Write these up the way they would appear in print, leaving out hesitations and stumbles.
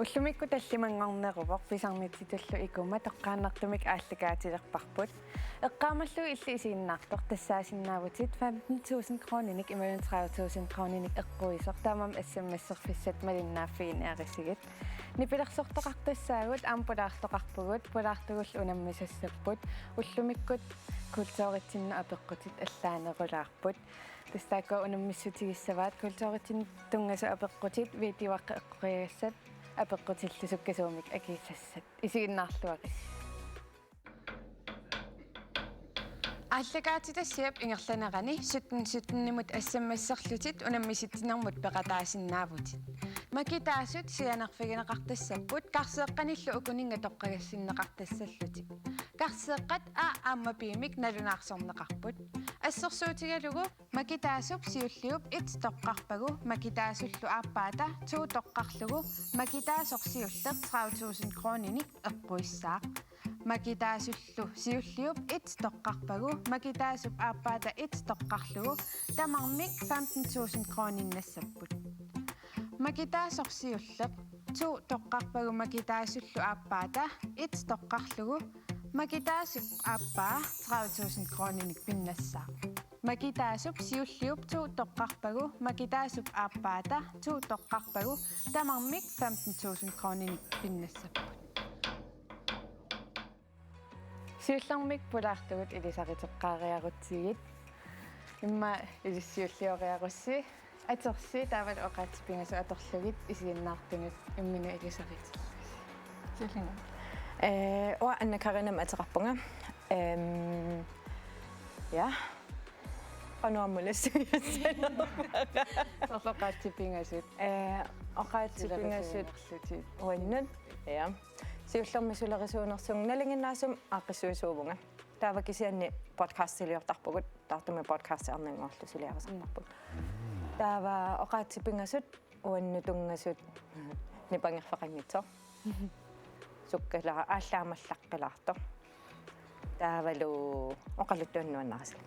Ullumikku tallimangorneruvoq pisarnitsitullu Ikuma toqqaannartumik aallakaatilerparput eqqaamallu illi isiinnaartoq tassaasinnaavatit 15.000 kroninik imallun 30.000 kroninik eqquisoq taamam assammasserfissat malinnaaffiiniarisigit nipilersortoqartassaagut ampulaartoqarpugut pulaartugull unammisassapпут ullumikkut kultuuritsinna apeqqutit allaanerulaarput tastaakko unammissutigissavaat kultuuritsin tungasu apeqqutit viitiwaqqa eqquiassat apeqqutillusukkasuumik akiissassat isiinnaarluaqis Allakaatitassiap ingerlanerani 17 assammasserlutit unammisittinermut peqataasinnaavut makitaasut sianerfigineqartassapput karseeqqanillu ukuninga toqqagassinneqartassalluti karseeqqat aammapiimik nalunaarsorneqarput assersuutigalugu makitaasup siulliup it toqqarpagu makitaasullu aappaata tuu toqqarlugu makitaasorsiulleq 30.000 kroninik eqquissaaq makitaasullu siulliup it toqqarpagu makitaasup aappaata it toqqarlugu tamarmik 15.000 kroninnassapпут makitaasorsiulleq tuu toqqarpagu makitaasullu aappaata it toqqarlugu makitaasup aappaa 30.000 kroninik pinnassaaq makitaasup siulliup tuu toqqarpagu makitaasup aappaata tuu toqqarpagu tamarmik 15.000 kroninik pinnassapпут Siullarmik pulaartugut ilisariteqqaariarutsigit imma ilissiullioriarussi atersi taaval oqaatipingasu atorlugit isiinnaartunut imminu ilisaritillus Sillina og Anna Karinam aterappunga ja og nu oqaatipingasut oqaatipingasut uannut ja siullermisulerisuunersuung nalinginnaasum aaqqissuisuuvunga taavakisianni podcastiliortarpugut taartumi podcastiarnanguarlu suliarasarparput taava oqaatipingasut uannutungasut nipangerfaqangitsoq sukkala ааllaamallaqqilaartoq taavalu oqaluttuannuannarasik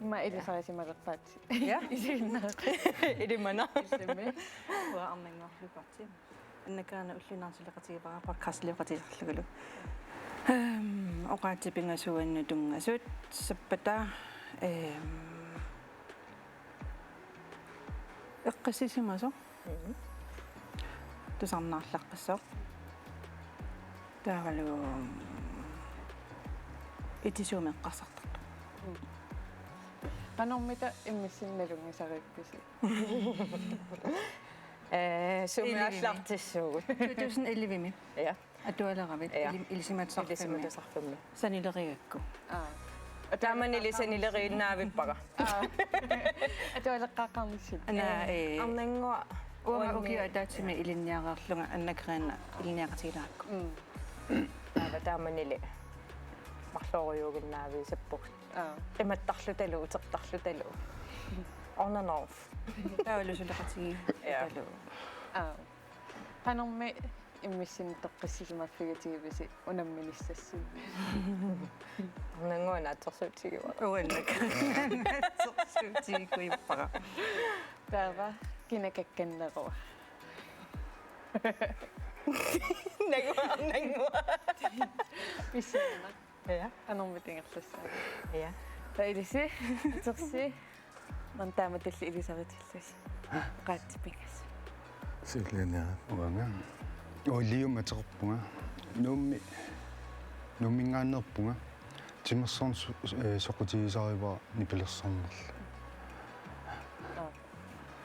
imma ilisarisimalerpaat ja isiinnaaq ilimana isimi uaarnanguarluparti annakaana ullinaarsileqatiivara podcastliqatiserlugulu oqaatipingasuannutungasut sappata eqqassisimaso tusarnaarlaqqassoq taavalu itisuumeqqarsartartu qanormita immissinналунгисариppisi sumiallartissuugut 2011 ja atualeravit ilisimatsarfimmi sanileriakku taamanilisanilerinaavippaga atualeqqaaqarnissut ana arnangua uanga ukia taatsimi ilinniaqarlunga annakreena iliniaqatilaakku taava taamanili marloriuginnaavi sappuq imattarlutalu uteqtarlutalu ornanorf taavalusuleqatigi talu qanormi immissin toqqissisimaffigatiivisi unamminissassi ornanguana atersuutigiva uannak atsersuutigiippaqa taava kinakakkannerua nangua pissina ja qanormi tingerlassaa ja tailisi atersi mantaamatalli ilisaritillas qaatipingas Sillina uanga olium aterpunga nummingaannerpunga timersorn soqutigisariva nipilersornerla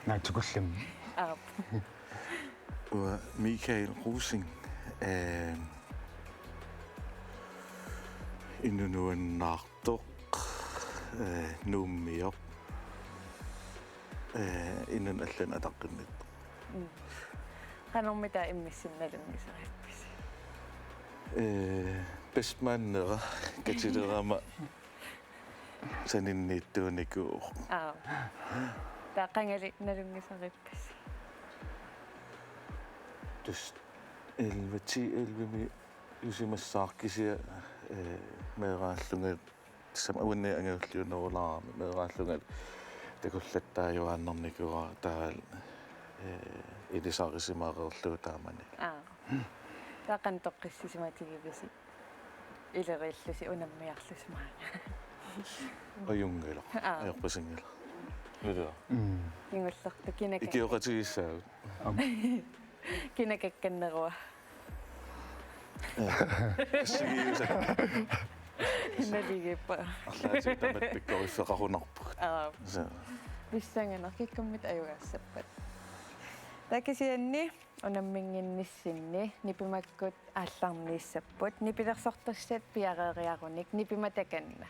naatukullam og Michael Rusing innunuannaartoq nuummiop innun allan ataqqinnet qanormita immissinналунгисариppisi bestmannera katilerama saninniittuuniku taaqangali nalungisarippasi dus 11 yusimassaarkisia meeraallungat sama unni angaulliunerulaarami meeraallungat takullattaajuaannernikura taal илисаарисимаарерлуу таамани тақан тоққиссисиматигивиси илериллуси унаммиарлусмаа аюнгила аёрпасингила нула ингуллерту кинака икиоқатигиссаагут кинакакканнеруа сигиуса налигиппа аллаати тамат пиккориффеқарунарпуг виссангана киккуммит аюгаассаппат такисианни унаммингинниссинни нипимаккут аалларнииссаппут нипилерсортассат пиареериаруник нипиматаканна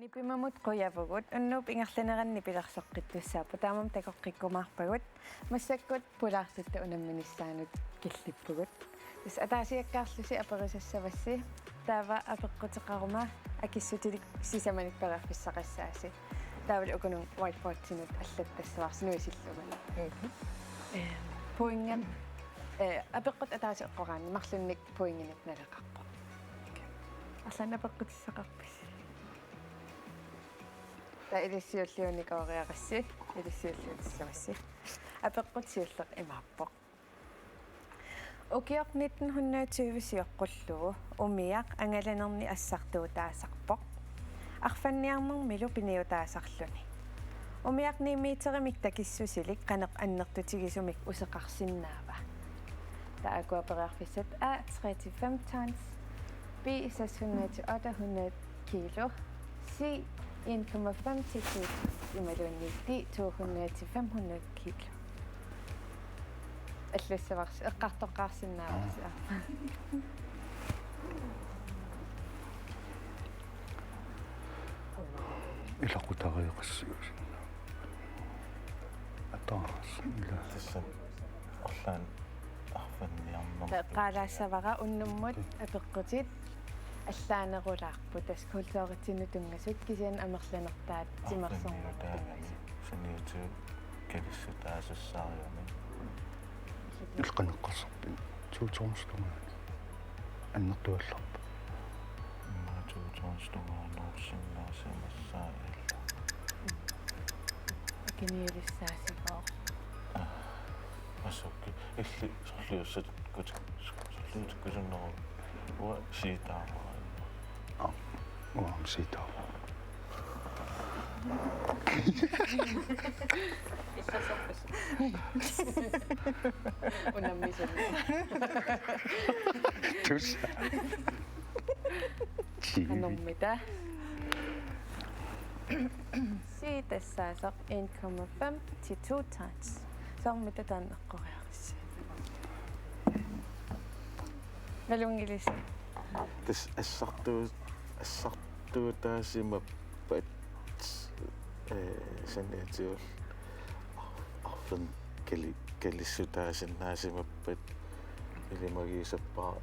Nipimamut qoyavugut unnuup ingerlaneranni pilersoqqittussaappu taamam takoqqikkumaarpagut massakkut pulaartutta unamminissaanut killippugut is ataasiakkaarlusi aperisassavassi taava apeqqutеқарuma акиссутилик сисаманик параффиссақассааси таавали укунун whiteboard-синут аллаттассаварсинуи силлугана поингам апеққут атааси эққораани марлунник поингинат налеқарпо арлана апеққутиссақарпис та илиссиуллиуникоориарасси илиссиуллиутиссавасси апеққутсиуллеқ имааппоқ Ukiok 1920-siorqullugu umiaq angalanерни assartuutaasarpoq arfanniarnermilu piniutaasarluni umiaq niimiiterimik takissusilik qaneq annertutigisumik useqarsinnaava taakuaperiarfissat a 35 tons b 600-800 kilo c 1,5 til 2 imalunnitti 200-500 kilo аллассаварс эққартоққарсиннааварс илақутариоқассуус атаас ила тассан орлаан арфанниарнер qaalassavara unnumмут апеққутит аллаанерулаарпу тас кулсооритсину тунгасут кисиан амерланертаат тимерсорнертаат саниуту калиссутаасассаариуми илқанеққарсарпин туутоорнстугаа аннертуалларпа туутоорнстугаа норсиннаасимассаа киниулиссаасипоо асокки илли сорлиуссат кут сорлиут кусуннеру уа ситаамаа уам ситаа унаммисун тус анормита ситассаасақ 1,5 til 2 tons сормита таанеққориарисси налунгилис тас ассартуутаасимап пат саниатиул арфан калиссутаасиннаасимаппат илимагиисаппаа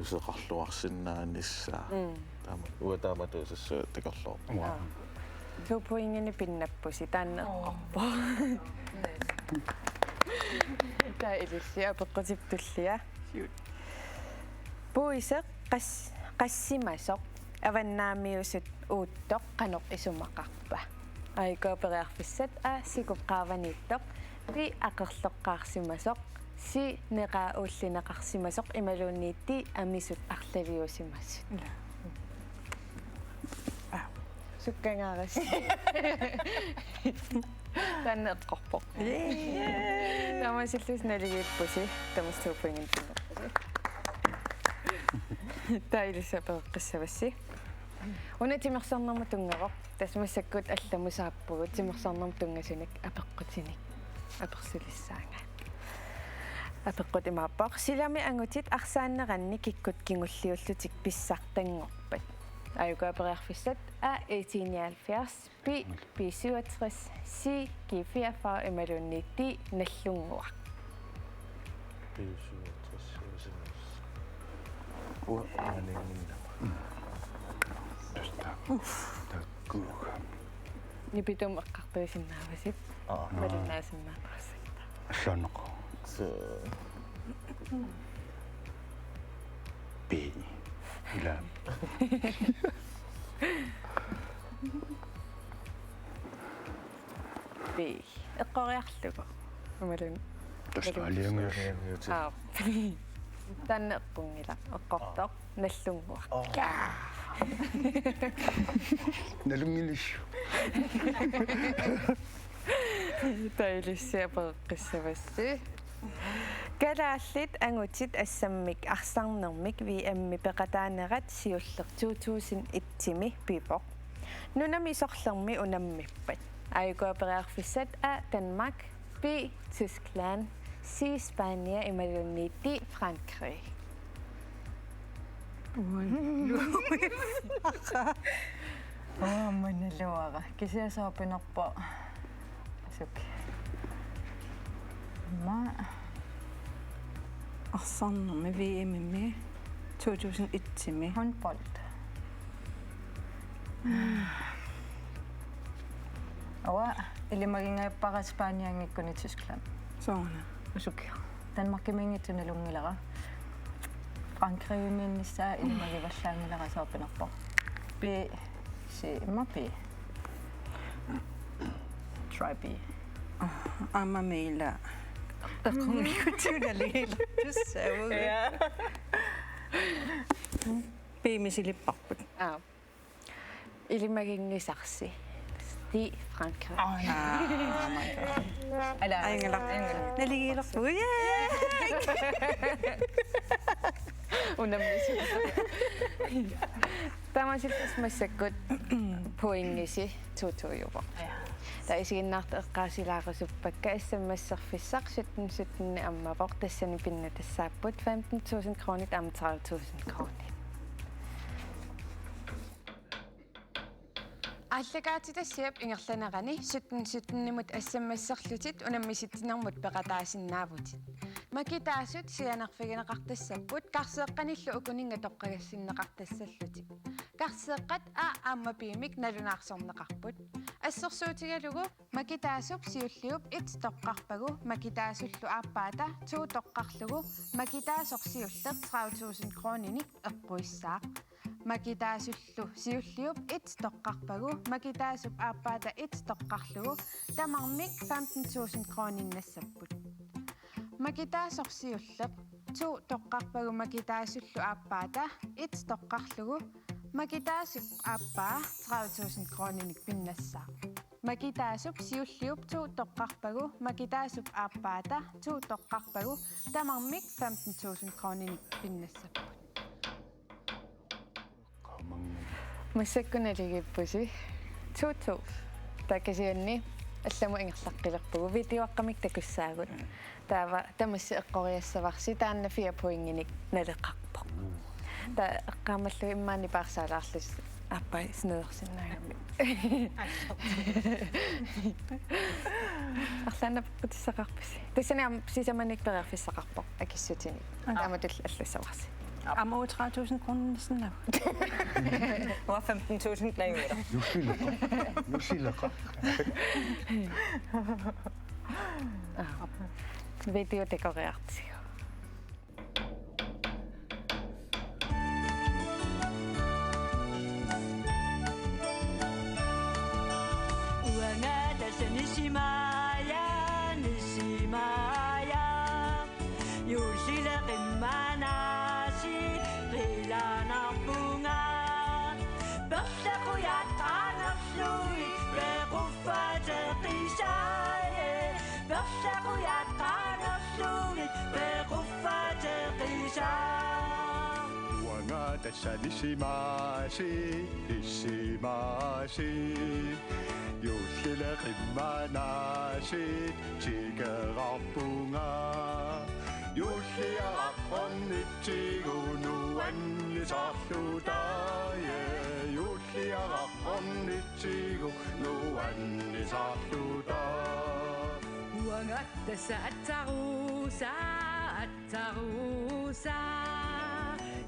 усеқарлуарсиннаанissaa тааматуусассуа такорлоо тупуингини пиннаппуси таанеққорпо таа илиссиа пеққутиптуллиа пуисеқ qassimasoq avannaamiusut uuttoq qaноq isumaqarpa aikooperiarfissat a sikuqqaavaniittoq pi aqerloqqaarsimasoq si neqa ullineqarsimasoq imaluunniitti amisut arlaviusimassut sukkangaaras tanneqqorpoq tamasillus naligippusi tamastuupuingin tunnerpusi таилисапеэққиссавасси унатимерсарнэрму тунгавоқ тасмассаккут алламусааппугут тимерсарнэрму тунгасуник апеққутиник аперсулиссаанга апеққут имааппақ силами ангутит арсааннеранни киккут кингуллиуллутик писсартангорпат аюкаапериарфиссат а 1870 би 67 си ги44 ималунниtti наллунгуа уа аалингинна таккууга нипитум эққартуисиннаавасип малинаасиннаақассакта аллаанеқо би ила би эққориарлугу умалун тасалиангиус таннеққунгила эққортоқ наллунгуа налунгилиссу таилиссиапеққиссавасси Kalaallit angutsit assammik arsarnermik VM peqataanеrat siulleq 2001-timi pipoq nunami sorlermi unammippat aikuaperiarfissat a Danmark b Tyskland c Spania imalunniitti Frankrig Mannaluara. Kisiasaapinerpa. Asuk. Ma Arsanner med VM med 2001 med. håndbold. Awa, ilimagingayapara Spania ngikkuni Tyskland. Sådan. Asuk. Danmark kimingittunalungilara. Frankrig minissa ilimagivallangilара saapinerpa. B C ma B. Try B. Amma meila. Der kommer ikke til at lide. Det ser ud. Ja. Be sille bappet. Ilimagingissarsi. Det Frankrig. Eller Engela. Det ligger der. Unamisi. Tämä on siltä good poingisi tutujuva. Ta isiginnaarteqqaasilaaqusuppakka SMS-serfissarsutten amma portassani pinnatassaapput 15.000 kronit amma 30.000 kronit. Allakaatitassiap ingerlanaqani suttenimut SMS-serlutit unammisittinermut peqataasinnaavut. Makitaasut sianarfigineqartassapput qarseeqqanillu ukuninga toqqagassinneqartassalluti. Qarseeqqat aamma piimik nalunaarsorneqarput. Assersuutigalugu makitaasup siulliup it toqqarpagu makitaasullu aappaata 2 toqqarlugu makitaasorsiulleq 30.000 krooninik eqquissaaq. Makitaasullu siulliup it toqqarpagu makitaasup aappaata it toqqarlugu tamarmik 15.000 krooninnassaput. Makitaasorsiulleq 2 toqqarpagu makitaasullu aappaata it toqqarlugu makitaasup aappaa 30.000 krooninik pinnassaa. Makitaasup siulliup 2 toqqarpagu makitaasup aappaata 2 toqqarpagu tamarmik 15.000 krooninik pinnassaput. Массаккуналигиппуси 2 такасианни алламу ингерлаққилерпугу видеоаққамик такуссаагут таава тамасси эққориассаварси таанна 4 поингиник налеқарпоқ та эққаамаллу иммаани паарсаалаарлус аппай снеерсиннаами арлаана путиссақарписи тассаниам сисаманик перерфиссақарпоқ акиссутини тааматул аллассаварси Amma 30.000 kroner næsten lav. Det var 15.000 klager. Nu silaka. Video dekoreertio. Nunaata sanishimaya nishimaya yushila qimana Sanishimasi, ishimasi, yushila qimmanasi, tigarapunga, yushia onnitigu nuanni sarludaye, yushia onnitigu nuanni sarludaye. Uangatta sa'attarusa, attarusa.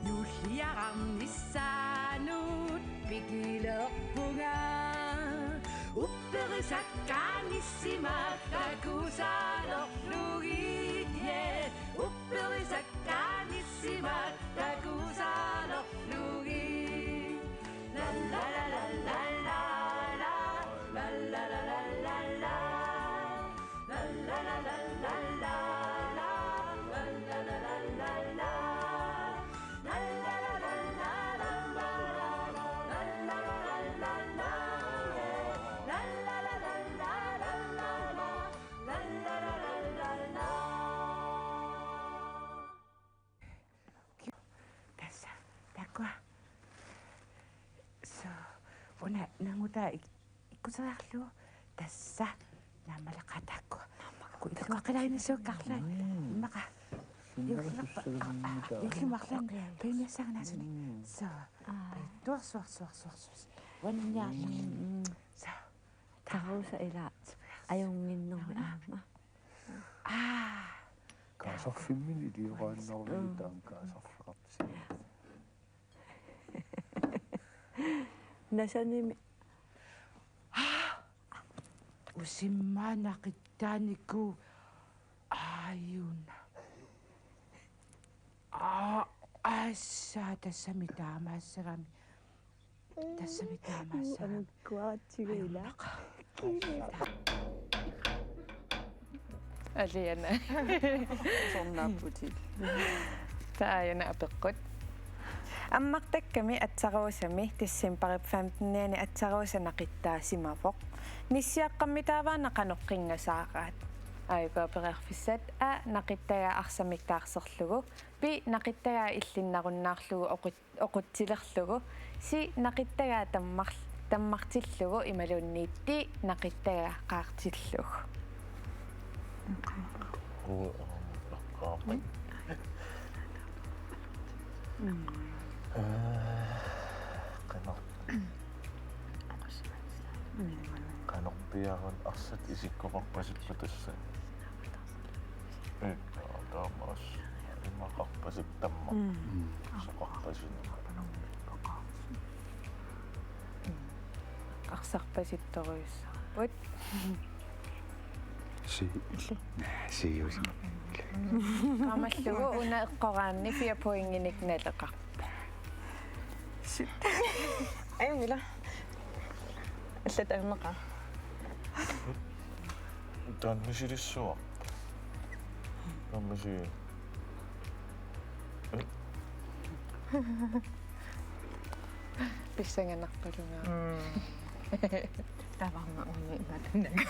Juhliarannissaanut pikilerpunga upperisakkaanissima takusalerflugit upperisakkaanissima takusalerflugit la la la la la la la la la la la la la la la la la la Una nanguta ikusarlu tassa namalaqatakku kuitakaqalaina suuqqarla maqa yuqli maqlan peinassagnasuni so tuarsuarsuarsuarsus Wanniarlaq. Sa. Tarusa ila ajunginnermi aama. Kaasarfimmin iliuqaannermi taam kaasarfaqartisi. Nasanimi Usimmaanaqittaaniku aayuna. Assa tassami taamaassarami. Tassami taamaassarami. kuatigila. Aliana. Sornaaputi. Taayana apeqqut. Аммартакками атсаруусами тиссимпарип 15-ниани атсаруусанақиттаасимафоқ ниссиаққамми тааваана қаноққингасаараат аайгуаперерфиссат нақиттагаа арсамиктаарсерлугу пи нақиттагаа иллиннаруннаарлугу оқутсилерлугу си нақиттагаа таммартиллугу ималуунниитти нақиттагаа qaartillугу Kanoppiaran arsat isikkoqarpasippa tassa. Taamaas imaqarpasip tamma. Soqarpasinama. арсарпаситторуйссарпут Сиус. амаллугу уна эққораанни 4 поингиник налеқар Ajungila. Allat arnaqa. Taanmisilissuaq. Tammisi. писсанганарпалунгаа Tavarma uni imatunnagu.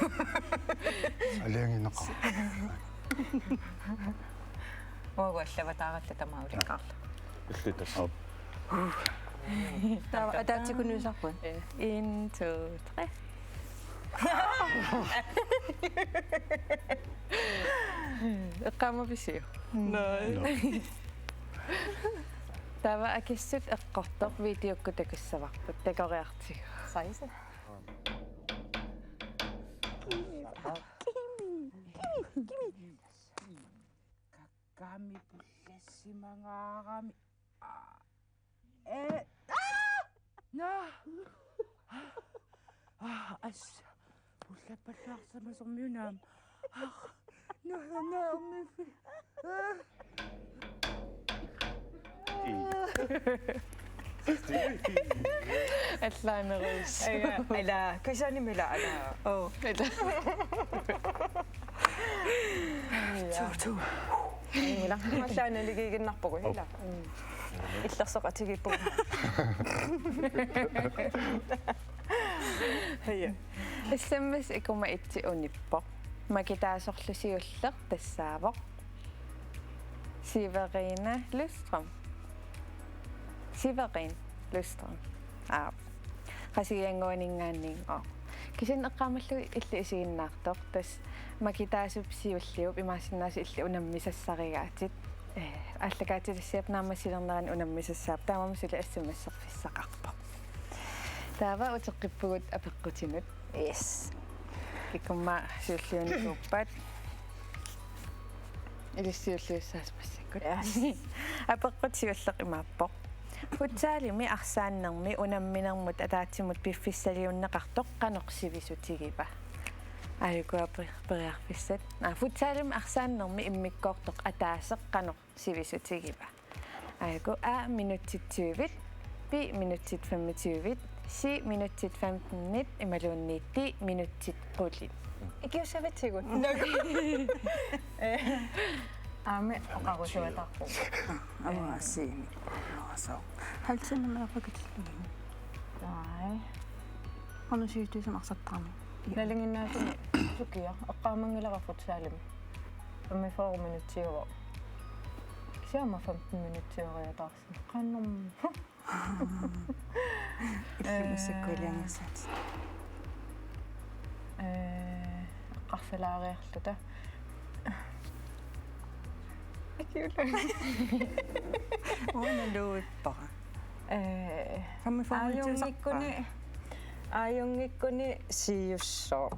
Алиангинеqa. Уагуаллава тааралла тамауликкаарла. Иллитас. Тава атаатсикунуусарпут. 1 2 3 эққамависиу тава акиссут эққортор видеокку такассаварпут такориартигу Saisa. Kakami pillessimangаарami. No. Assa. Ullappallaarsamasорmiunaam. No, ummi. аллаанерус Ала касанимила ала. оо Ту. Ила маллааналигигиннарпугу ила. Иллерсоqatigippu. хая эссэммэс икума итси униппо макитаасорлусиуллер тассаавоқ Северина Люстром qasigianguaningaanning кисин эққамаллу илли исигиннаартоқ тас макитаасупсиуллиуп имаасиннааси илли унаммисассаригаатит аллагаатилиссиап наамасилернерани унаммисассаап таамамсули ассумассерфиссақарпа таава утеққиппугут апеққутинут Yes. икумма сиуллиуникууппат илиссиуллиуссаасмассаккут апеққутсиуллеқ имааппоқ футсаалими арсааннерми унамминермут атаатсимут пиффиссалиуннеқартоқ қанорсивисутигипа аайгуапериарфиссат футсаалими арсааннерми иммиккоортоқ атаасеқ қанорсивисутигипа аайгу минуттитсуивит пи минуттит 25 си минуттит 15 ималуунниитти минуттит qullit Ikиусаватсигут. Аме оқарусуатарпу. Аваасиими. Наасаа. Халтсиннамаапакитлуги. Ай. Анусиитусам арсаттарми. Налингиннаатуни сукия эққаамангиларафут саалими. 45 минутсиуа. Кисиама 15 минутсиуариатаарси. Қаннам. Иллимассаккуилиангасаат. Эққарсалаариарлута. Оналуиппара. 45 минутсиусарпаа. Ajungikkuni siusso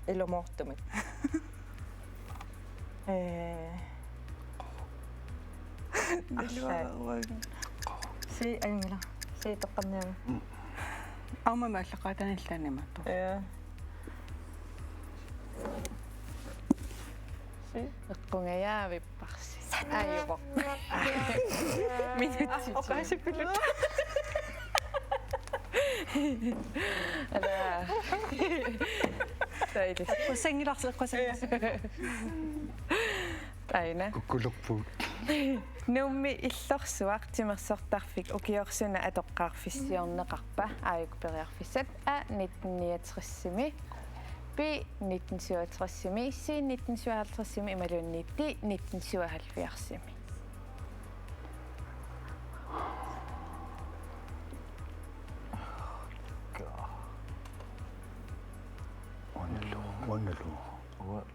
ilomortumit. Si ayungila. Si toqannaa. Auma maallaqaatanillanimatu. Ja. Si Eqqungajaaviparsi. Ajuvoq. Minutsi. oqaasippilut. Ala. Tailis. Qusangilaqseqqusangilaqse. Taina. Kukkulukpuut. Nummi illorsuaq timersortarfik ukiorсуна атоққарфиссиорнеқарпа ааюкпериарфиссат а 1939-сими би 1937-сими си 1957-сими ималуунниитти 1977-сими Onnelu.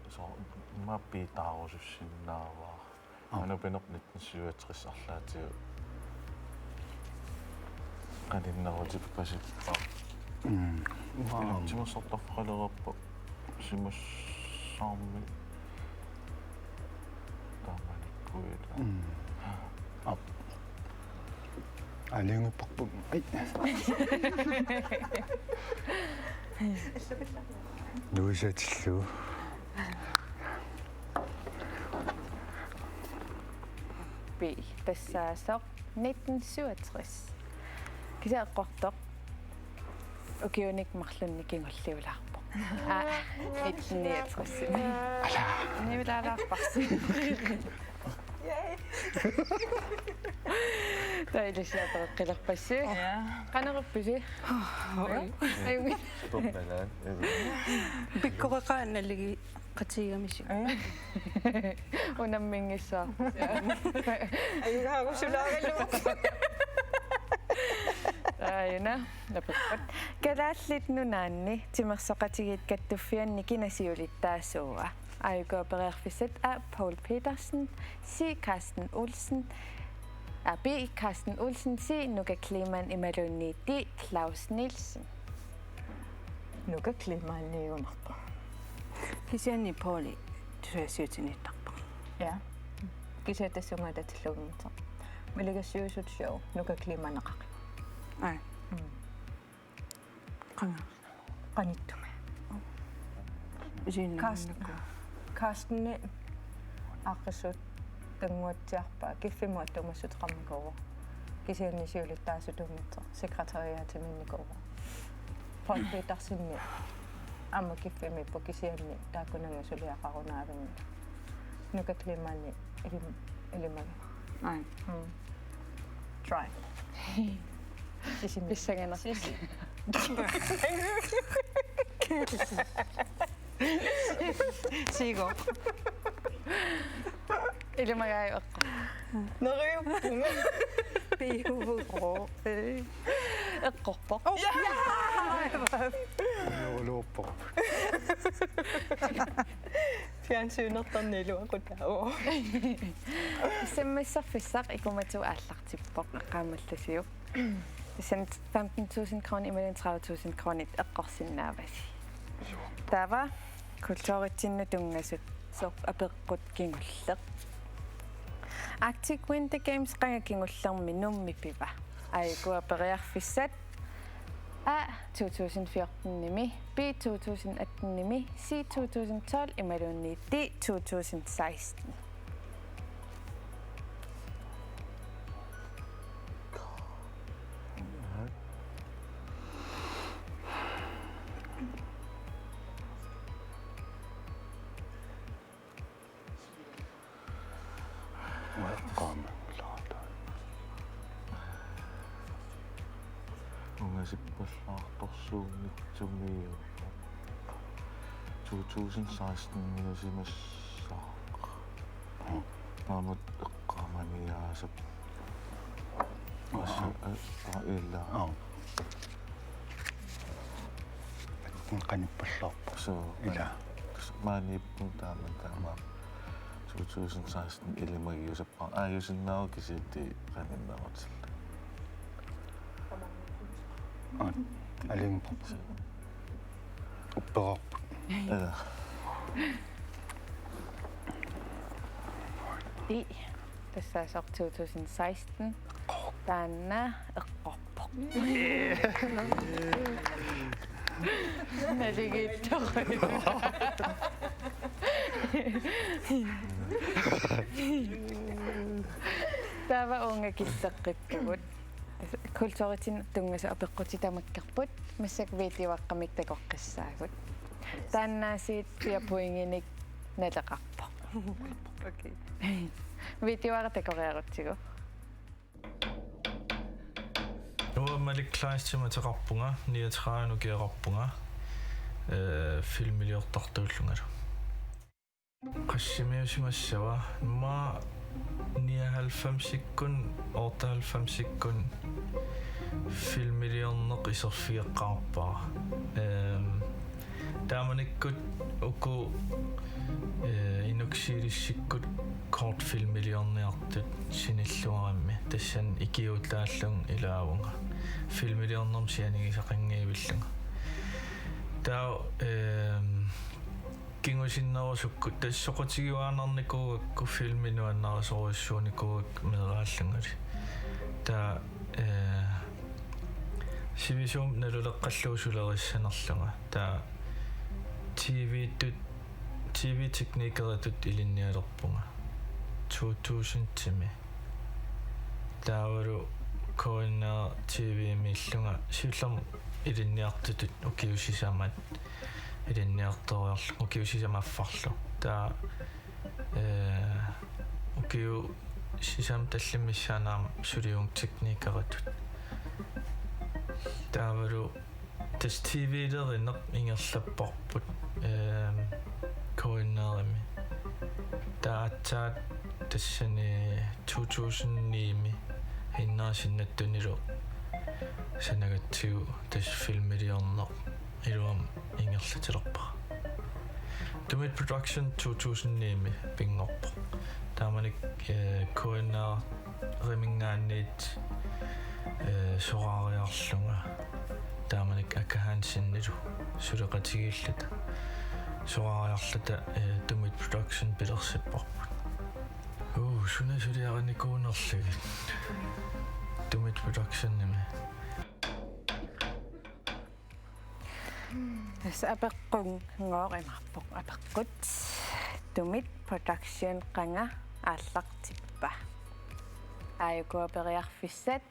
Så mappi taarusussinnaavaa. Anu penoq 1967 arlaatiu. Qaninnerutippasit. Timersortarfaqalerappa simassaarmi taamanikkuila. Алингиппарпу. Ай. Нуисатиллу. би тассаасоқ 1967 кисаэққортоқ укиуник марлунни кингуллиулаарпо 1969 ала нивилаалаарпарси таилисиапереққилерпасси канерупписи аюги Topnalaan. Pikkoreqaannaligi qatigamisi. унаммингиссаа Аюгаагусулаагалу. Aina, napakpat. Kalaallit nunaanni timersoqatigit kattufianni kinasiulittaasuuga. Ayukooperiarfissat a Paul Petersen, si Carsten Olsen, a B. Carsten Olsen, si Nuka Kliman imalunniitti Claus Nielsen. Nuka klimaanniunarpa. Kisianni Pauli tuasiutinittarpa. Ja. Kisatasungatatillugimita. Miligassiusut show nuka klimaanaqaq. Ai. Qanga. Qanittuma. Carsten aqissut tanguatsiarpa kiffimuat tumassut qammikuwa. Kisiannisiulittaasutungitsa sekretariaatiminnikua. Paul Petersenni amma kiffimippu kisianni taakunangasuliaqarunaavimmi. Nuka klimaanni ilimagi. Ai. Try. Pissagana. Sigo. Ilimagay ako. Nariuppunga. Pihuvuqo. Eqqorpoq. Uluuppo. Fjernsynertarniluaqutao. Semmisserfissaq ikumatu aallartippoq qaamallasiup. Sen 15.000 kroner imellem 30.000 kroner eqqorsinnaavasi. Tava kultuuritsinnu tungasut soq apeqqut kingulleq. Arctic Winter Games qangakingullermi nummi piva. Ayukuaperiarfissat A 2014-nimi, B 2018-nimi, C 2012 imalunniitti 2016. Ungasippallaartorsuunnitsumiu 2016 niusimassa maamut eqqaamaniaasap assa illa qanippallarpa so ila maaniippun taama 2016 ilimagiusappa aayusinnaaru kisiitti qaninnarutil алингиппарпу uppeqarput I тассаасоор 2016 таанна эққорпоқ налигиттори тава онга киссеққиппугут культуритин тунгаса апеққутитамаккарпут массак витиваққамик такоққиссаагут тааннаасиит пиапуингиник налеқарпоқ Окей. витивара такореарутсигу Nu маликклаастима теқарпунга 39 киақарпунга филмилиортартууллунгалу qassimiusimassava ma 99-sikkun 98-sikkun filmiliorneq iserfieqqaarpaa taamanikkut uku inuksiilissikkut kortfilmiliorniartut sinilluarammi tassan ikiutaallung ilaavunga filmiliornerm sianigisaqangiivillunga taa кингусиннерусукку тассоқутигуаанарникуугакку филминуаннарасоруссууникуугак мерааллангали таа сивисум налулеққаллуусулериссанерлунга таа TV teknikkeratut илинниалерпунга 2000-тими таавару KNR TV миллунга силлам илинниартутут укиусисамат илинниарториарлу укиусисамаффарлу таа укиу сисам таллиммиссаанаам сулиум teknikkeratut таавару тас TV-леринеқ ингерлаппарпут KNR-ми таатсаат тассани 2009-ми иннаасиннаттунилу санагатсигу тас филмилиорнеқ илуам ингерлатилерпара Tumit Production 2009-ми пингорпо тааманик KNR ремингаанниит сораариарлунга тааманик акахаансиннилу сулеқатигииллата сораариарлата Tumit Production пилерсиппарпут суна сулиараникуунерлугит Tumit Production-ними тас апеққун ngoorimарпоқ апеққут Tumit Production qanga ааллартиппа аайкуапериарфиссат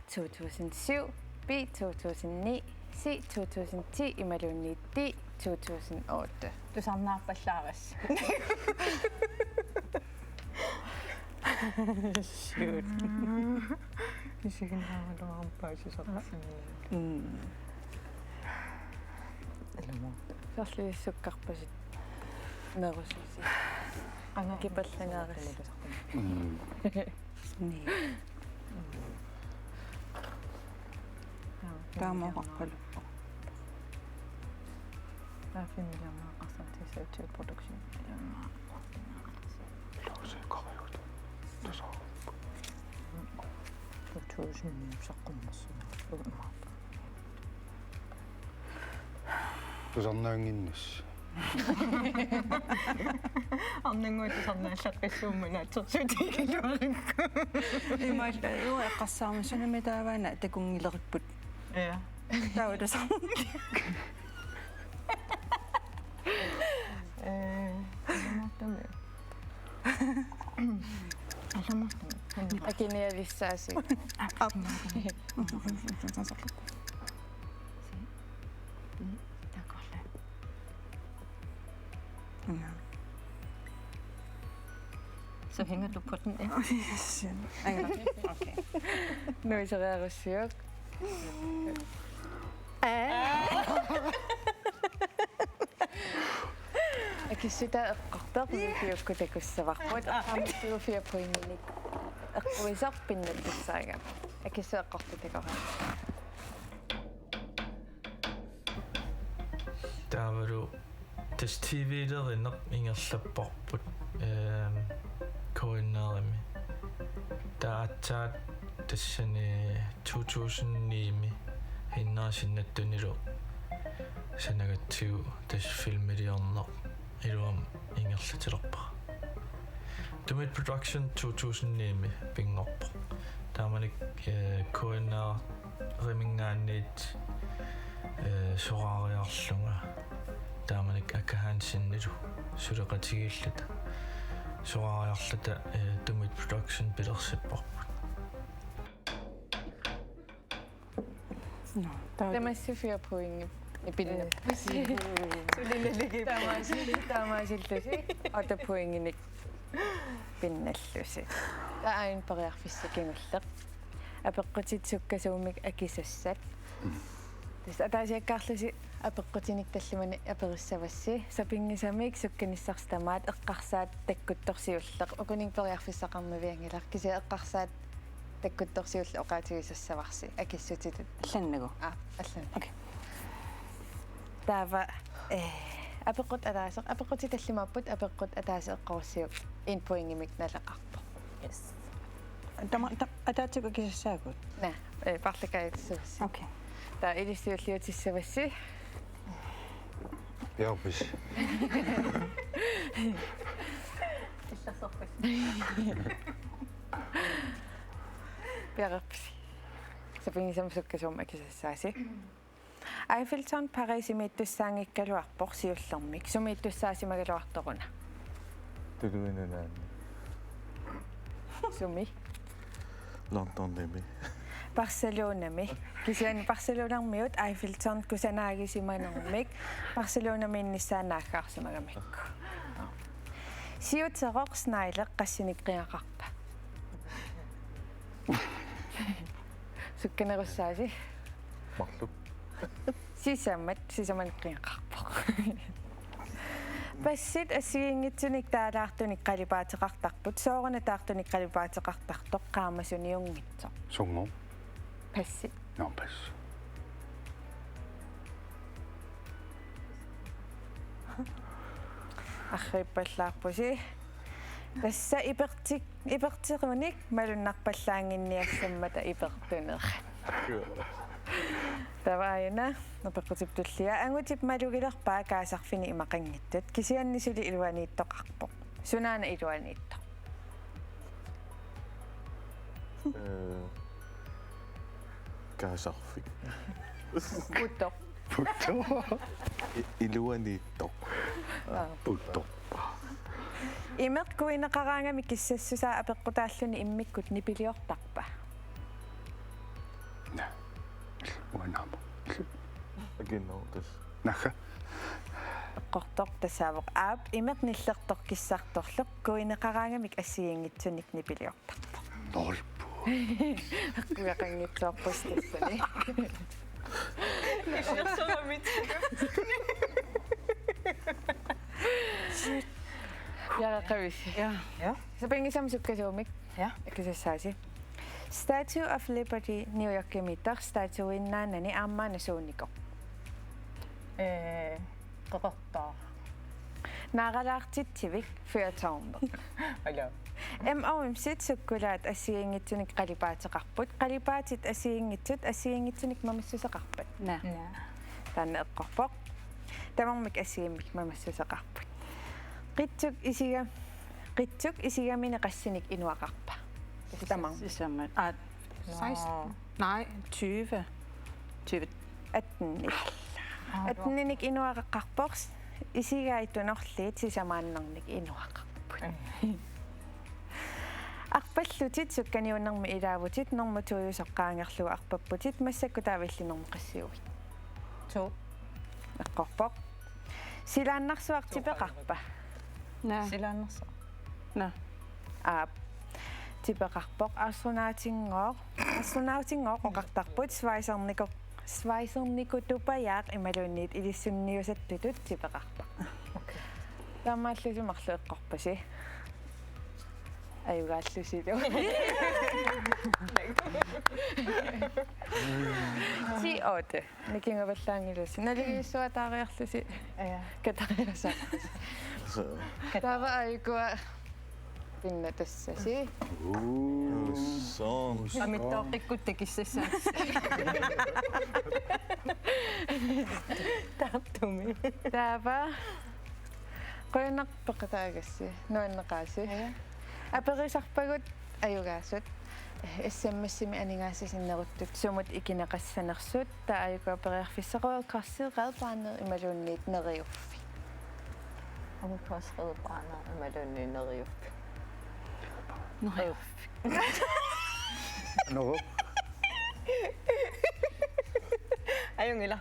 2007 би 2009 си 2010 ималуунниитти 2008 тусарнаарпаллаарас Shoot. Исигинаагалуарпаасисартсимни. серлииссуккарпасит нерусуси кипаллангаарис Ни. Таамаақарпалу. афимилиарнаа qassartisautu production илаанаа лоосеқариут тасаа 2000 саққуммассуна угмаапа тусарнаангиннас аннангуут сарнааллаққиссууммана атерсуутигилуарикку имааллаа эққассаарма сунамитааваана такунгилериппут я таудасаа акиниалиссааси så hænger du på den der. Okay. nu iseriarussiuk акиссута эққартеқиукку такуссаварпут аамтуфиапуинник эққуисарпиннаттассаага акиссу эққартутакора таавару тас TV-леринеқ ингерлаппарпут KNR-ми таатсаат тассани 2009-ми иннаасиннаттунилу санагатсигу тас филмилиорнеқ илуам ингерлатилерпа Tumit Production 2009 пингорпо тааманик KNR ремингаанниит сораариарлунга тааманик акаhaansinnилу сулеқатигииллата сораариарлата Tumit Production пилерсиппарпут Тамассуфиа поинги ипинна Сулилалиги таамаасиллуси ата поингиник пинналлуси таайн париарфиссакингуллеқ апеққутитсуккасуумик акисассат тас атаасиаккаарлуси апеққутиник таллимани апериссавасси сапингисамик сукканиссарстамаат эққарсаат таккутторсиуллеқ укунин париарфиссақарнавиангилар киси эққарсаат таккутторсиулла оқаатигисассаварси акиссутитут алланнагу аллан окей тава апеққут атаасеқ апеққути таллимааппут апеққут атаасеққорсиук ин поингимик налеқарпо yes тама атаатсук акисассаагут на парлакаатиссавасси окей та илиссиуллиутиссавасси яапис пиарапси сапингисамсуккасуум акисассааси Eiffeltårn Paris-imitussangikkaluarpor siullermik sumiittussaasimaгаluartoruna Tuluinunaan sumi Londonimi Barcelonami kisiani Barcelonarmiut Eiffeltårn kusanaagisimanoormik Barcelonamiinnissaanaakkaarsimagamikku siuteroqsnaileq qassinikqiaqarpa sukkanerussaasi Marlup сисаманеққиақарпоқ пассит ассигингитсуник таалаартуник қалипаатеқартарпут соорна таартуник қалипаатеқартартоқ qaamasuниунгитсо 송모 пассит 나빠스 арриппаллаарпуси тасса ипертируник малуннарпаллаангинниассаммата ипертунера таваина напеқутиптуллиа ангутип малугилерпаа каасарфини имақангиттут кисианнисули илуанииттоқарпо сунаана илуаниитто Kaasarfik путто Iluaniittoq Puttoq имеқ куинеқараангами киссассусаа апеққутааллуни иммиккут нипилиортарпа 나 원나무 Aginnotas 나ха эққортор тассаавоқ аап имеқ ниллертор киссарторлуқ куинеқараангамик ассигингитсуник нипилиортарпа 놀부 куяқангитсоорпус тассани яақавис ja сапингисамсуккасуумик ja акисассааси Statue of Liberty New York-имитар статуиннаанани ааммаана сууннико qoqortaa нааралаартитсивик фиатаорнер ала MOM-сит суккулаат ассигингитсуник қалипаатеқарпут қалипаатит ассигингитсуник мамассусеқарпат на таана эққорпоқ тамармик ассигиммик мамассусеқарпут qitsuk isigамини qassinik inuaqarpa тамар сисамат 16 nej 20 атник атниник inuaqaqqarpoq isigaitunorliit sisamaannarnik inuaqarput арпаллутит сукканиуннэрми илаавутит нормутуйусоққаангерлуга арпаппутит массакку таавиллинэрми qassiuvit то эққорпоқ силааннарсуартипеқарпа на силааннерсо на типеқарпоқ астронаутингоо оқартарпут свайсерникутупаяақ ималуунниит илиссунниусаттутут типеқарпа таамааллусумарлу эққорпаси аюгааллусилу ти никингаваллаангилуси налигиссуатаариарлуси катариаса тава айкуа pinna tassasi. Song. Amittoqikkut tekissassaas. Tartumi. Taava. Qoyanarpeqataagassi nuannaqaasi. Aperisarpagut ajugaasut. Issammassimi aningaassasinneruttut sumut ikineqassanersut ta ayukaaperiarfissequa karsiiqaarpaanner imaluunniit neriuffi. Amukkaasqerpaana imalunniineriuppi. Neriuffi. No. Ajungila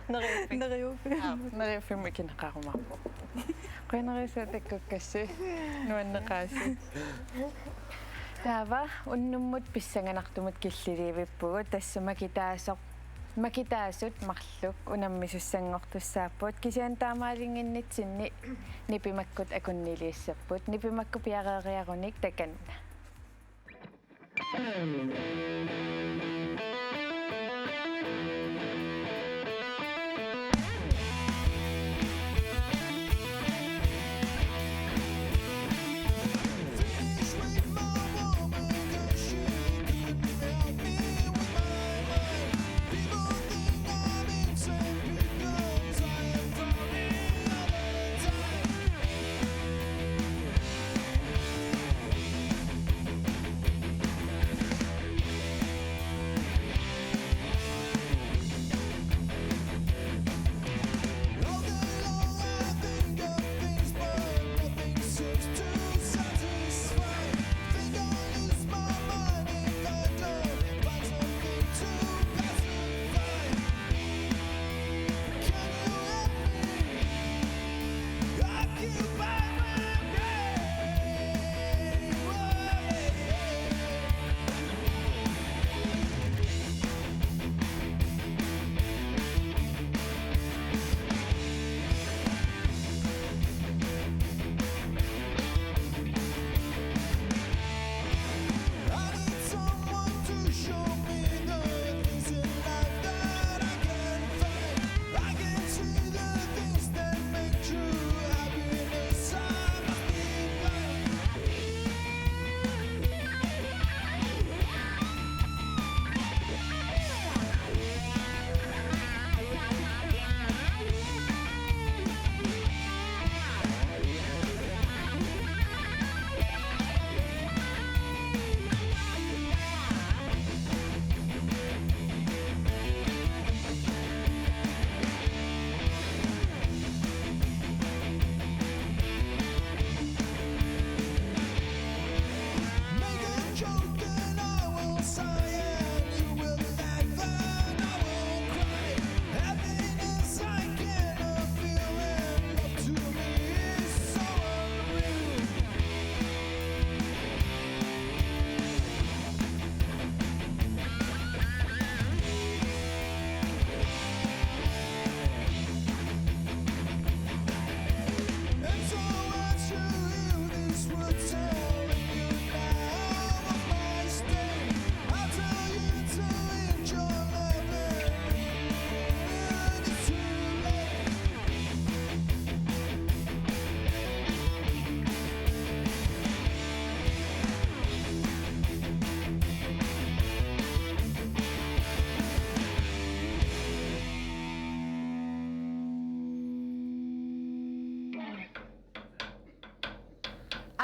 neriuppi. Neriuffi mikineqarumarpo. Qoyanarisaatakkukassi nuannaqaasi. Taava unnummut pissanganartumut killiliivippugu tassa makitaasut marluk unammisussanngortussaappuut kisian taamaalinginnitsinni nipimakkut akunniliissapput nipimakku piareeriarunik takanna.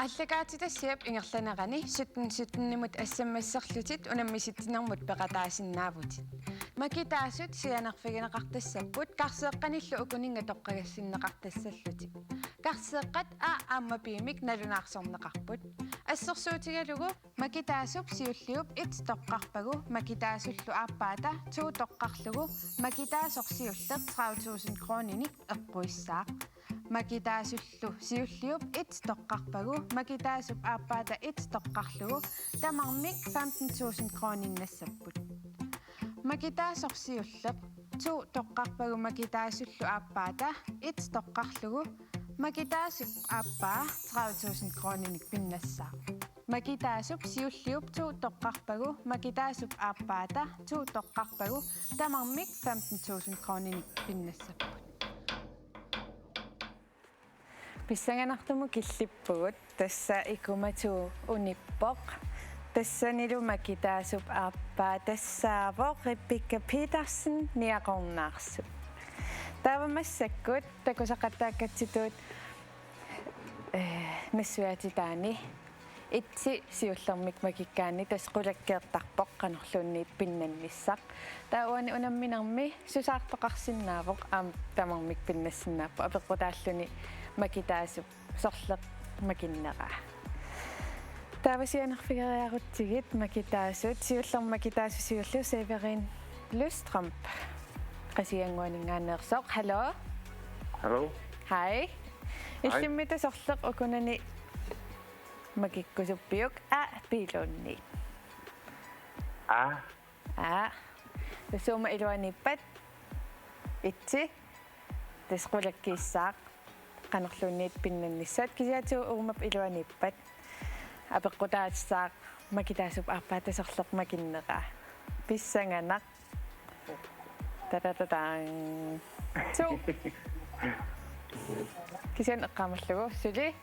Аллагаатитассиап ингерланерани 17 ассаммассерлутит унаммиситинермут пеқатаасиннаавутит макитаасут сианерфигинеқартассаппут карсеэққаниллу укунинга тоққагассиннеқартассаллутит карсеэққат ааммапиимик налунаарсорнеқарпут ассерсуутигалугу макитаасуп сиуллиуп ит тоққарпагу макитаасуллу ааппаата туу тоққарлугу макитаасорсиуллер 30,000 крониник эққуиссаа макитаасуллу сиуллиуп ит тоққарпагу макитаасуп ааппаата ит тоққарлугу тамармик 15,000 крониннассаппут макитаасорсиуллер туу тоққарпагу макитаасуллу ааппаата ит тоққарлугу макитаасуп ааппаа 30,000 крониник пиннассаа макитаасуп сиуллиуп туу тоққарпагу макитаасуп ааппаата туу тоққарпагу тамармик 15,000 крониник пиннассаппут Pissanganartumu killippugut tassa Ikuma tu unippoq tassanilu makitaasup aappaa tassaavoq Rebecca Petersen niaqornaarsu. Taavamassakut takusaqattaakatsituut nassuatitaani itsi siullermik makikkaani tasqulakkeertarpoq qanorluunniit pinnannissaq taauani unamminarmi susaartoqarsinnaavoq tamarmik pinnassinnaappu apeqqutaalluni makitaasup sorleq makinneqa taavasianerfigeriarutsigit makitaasut siullerm makitaasu siullu Severin Løstramp qasianguaningaanneersoq hallo Hallo. Hej illimmita sorleq ukunani makikkusuppiuk piilunni tassuuma iluanippat itsi tasqulakkiissaaq qanorluunniit pinnannissat kisiatu uumap iluanippat apeqqutaatsaaq makitaasup aappaata sorleq makinneqa pissanganaq tatatang so kisian eqqaamallugu suli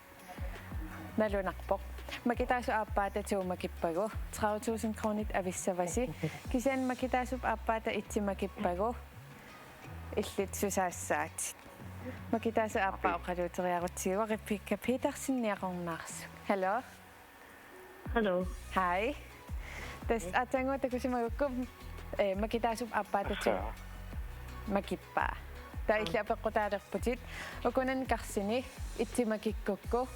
nalunarpoq makitaasu aappaata tuumakippagu 30.000 kronit avissavasi kisian makitaasup aappaata itsimakippagu illit susaassaat makitaasu aappaa oqaluuteriarutsigu Rebecca Petersen niaqornaarsu hallo Hallo. Hej tas atangu takusimagukku makitaasup aappaata tu makippaa tailla apeqqutaalerputit ukunan karsini itsimakikkukku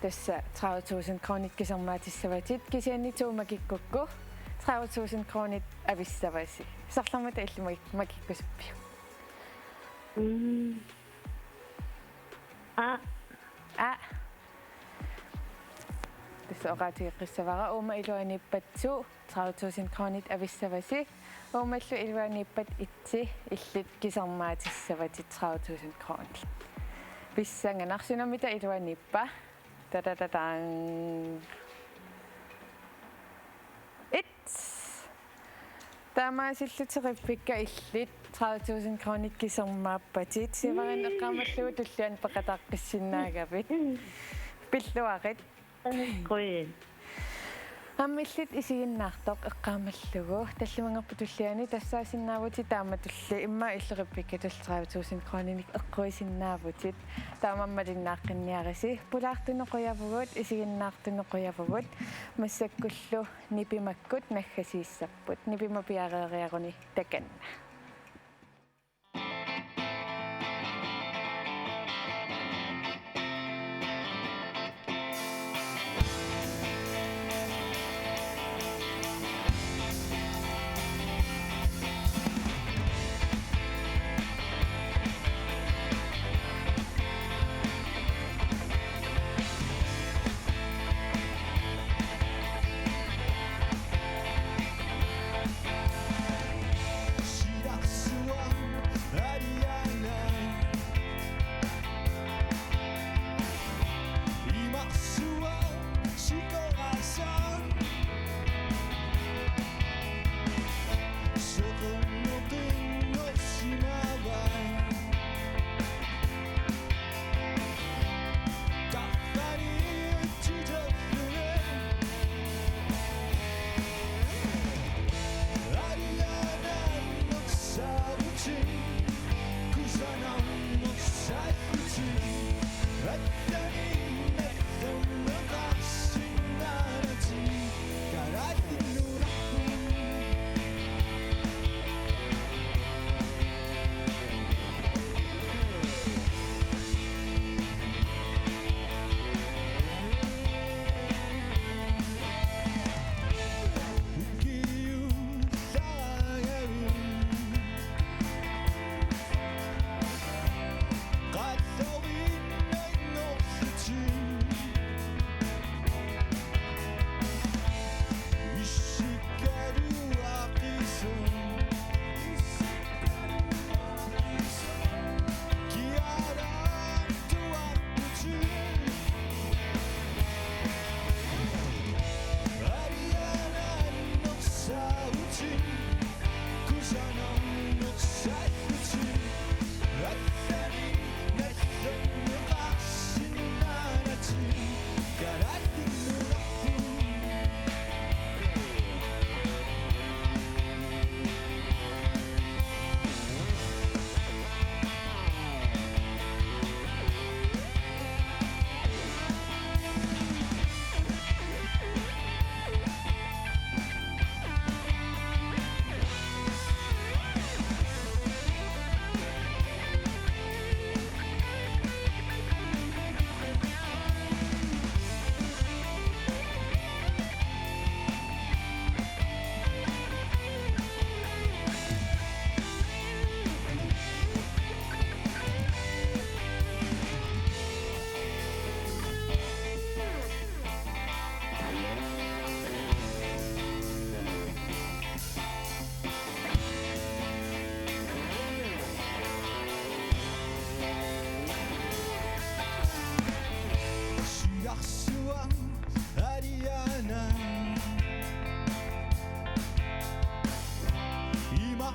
tassa 30.000 kronit kisarmaatissavatit kisianni tuumakikkukku 30.000 kronit avissavasi sarlarmata illumakikkusuppiu tassa oqaatigiqqissavara uuma iluanippatsu 30.000 kronit avissavasi uumallu iluanippat itsi illit kisarmaatissavatit 30.000 kronit pissanganarsunamita iluanippa tatatang taamaasilluterippikka illit 30.000 kronit kisarmaappatit sivarin eqqaamallugu tulluan peqataaqqissinnаагapit pilluaqit Qoyen. Ammillit isiginnaartoq eqqaamallugu tallumangerpu tulliani tassaasinnaavut taamatulli imma illerippikka 30.000 kronik eqquisinnaavutit taamammalinnaaqqinnniarisi pulaartunoquyavugut isiginnaartunoquyavugut massakkullu nipimakkut naggasiissapput nipimapiareeriaruni takanna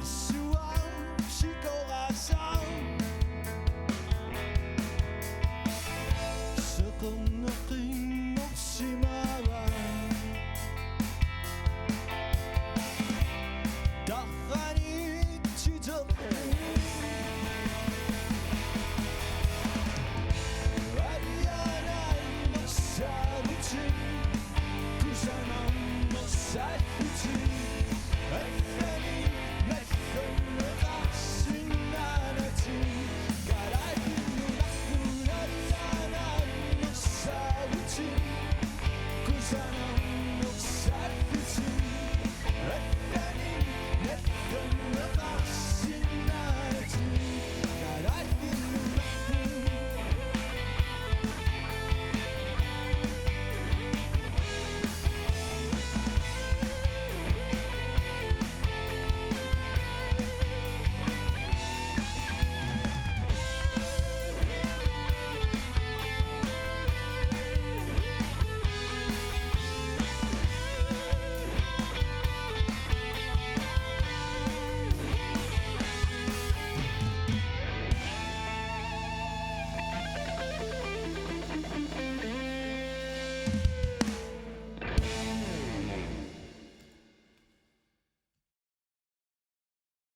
Assu